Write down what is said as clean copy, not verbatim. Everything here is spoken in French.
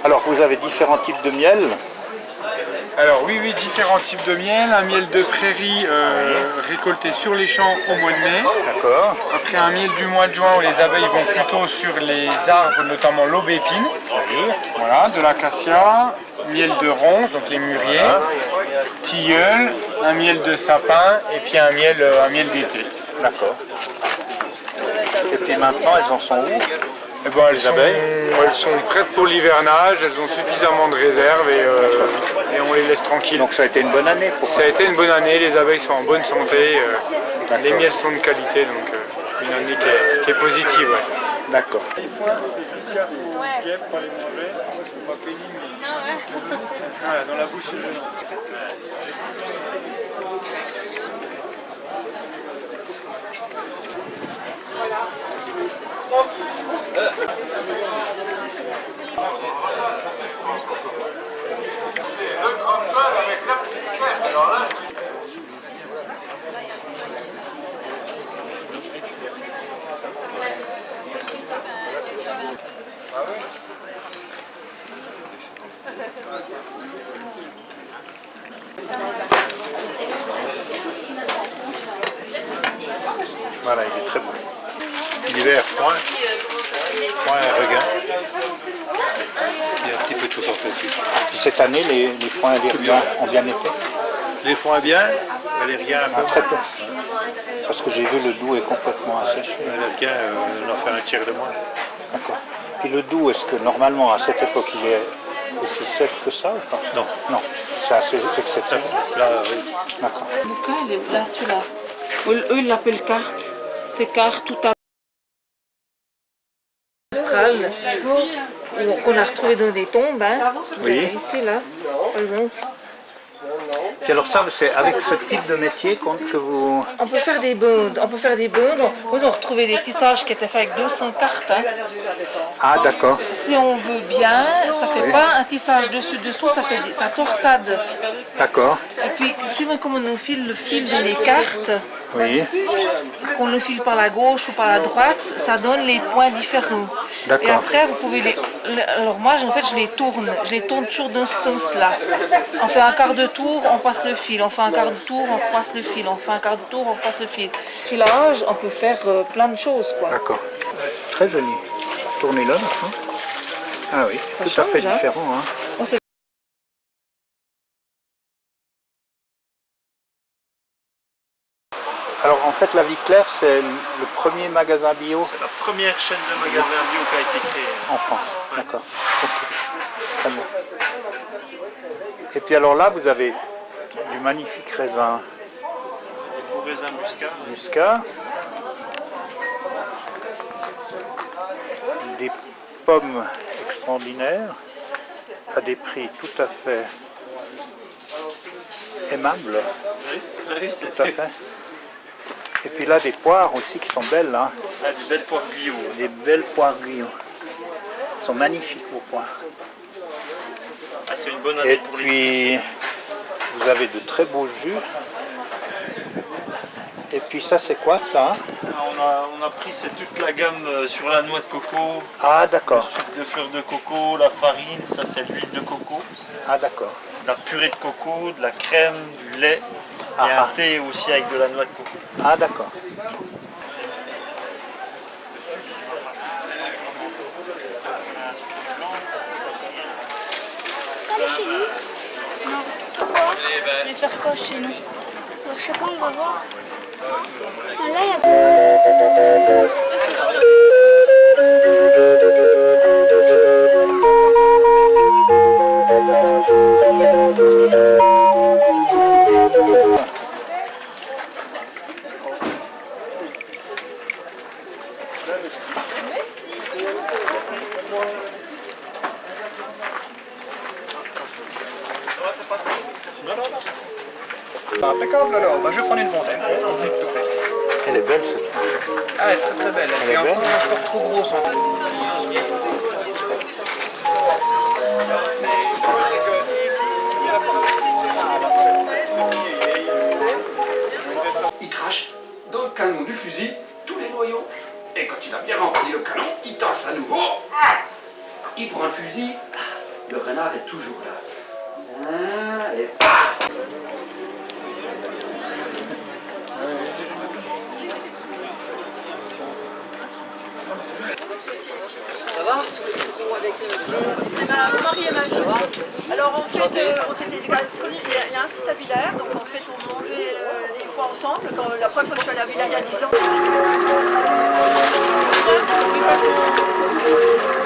Alors vous avez différents types de miel. Alors oui, différents types de miel. Un miel de prairie récolté sur les champs au mois de mai. D'accord. Après un miel du mois de juin où les abeilles vont plutôt sur les arbres, notamment l'aubépine. Voilà, de l'acacia, miel de ronce, donc les mûriers, tilleul, un miel de sapin et puis un miel d'été. D'accord. Et puis maintenant, elles en sont où? Eh ben, elles sont prêtes pour l'hivernage, elles ont suffisamment de réserves et on les laisse tranquilles. Donc ça a été une bonne année pour ça a été une bonne année, les abeilles sont en bonne santé, les miels sont de qualité, donc une année qui est positive. Ouais. D'accord. Voilà, dans la bouche, Voilà, il est très beau. L'hiver, foin et regain. Il y a un petit peu de tout sorti dessus. Cette année, les foins et les regains ont bien été? Les foins bien, les regains un peu. Très peu. Parce que j'ai vu le Doubs est complètement asséché. Les regains, on en fait un tiers de moins. D'accord. Et le Doubs, est-ce que normalement à cette époque il est aussi sec que ça ou pas? Non. Non, c'est assez exceptionnel. Là, oui. D'accord. Le bouquin, il est là, celui-là. Eux, ils l'appellent carte. C'est carte tout astrale qu'on a retrouvé dans des tombes. Hein. Oui. Ici, là, par exemple. Et alors ça, c'est avec ce type de métier que vous... On peut faire des bandes. On peut faire des bandes. Nous, on retrouvait des tissages qui étaient faits avec 200 cartes. Hein. Ah d'accord. Si on veut bien, ça fait pas un tissage dessus-dessous, ça torsade. D'accord. Et puis, suivant comment on nous file le fil des cartes, Oui. qu'on le file par la gauche ou par la droite, ça donne les points différents. D'accord. Et après, vous pouvez alors moi, en fait, je les tourne toujours dans ce sens-là. On fait un quart de tour, on passe le fil. On fait un quart de tour, on repasse le fil. On fait un quart de tour, on repasse le fil. Filage, on peut faire plein de choses, quoi. D'accord. Très joli. Tournez-le maintenant. Ah oui, tout à fait change, hein. différent. Hein. On sait- Alors en fait, la Vie Claire, c'est le premier magasin bio C'est la première chaîne de magasins bio qui a été créée. en France. D'accord. Ok. Très bien. Et puis alors là, vous avez du magnifique raisin Au raisin muscat. muscat, des pommes extraordinaires à des prix tout à fait aimables. Oui, Tout à fait. Et puis là, des poires aussi qui sont belles. Hein. Ah, des belles poires Guyot. Des belles poires Guyot. Elles sont magnifiques vos poires. Ah, c'est une bonne année Et pour les puis, vous avez de très beaux jus. Et puis ça, c'est quoi ça? On a pris c'est toute la gamme sur la noix de coco, Ah le d'accord. sucre de fleur de coco, la farine, ça c'est l'huile de coco, Ah d'accord. de la purée de coco, de la crème, du lait et Ah, un thé aussi avec de la noix de coco. Ah d'accord. Ça aller chez nous? Non. Pourquoi? Je vais faire quoi chez nous? Je sais pas, on va voir. Ah, là, il y a... Impeccable alors, bah, je vais prendre une fontaine. Elle est belle cette. Ah, elle est très très belle, elle est belle. encore trop grosse en fait. Il crache dans le canon du fusil tous les noyaux. Et quand il a bien rempli le canon, il tasse à nouveau. Il prend le fusil, le renard est toujours là. Et paf! Ça va? C'est mon mari et ma fille. Alors en fait, on s'était connus, il y a un site à Villers, donc en fait on mangeait des fois ensemble. Quand, la première fois que je suis allée à Villers il y a 10 ans.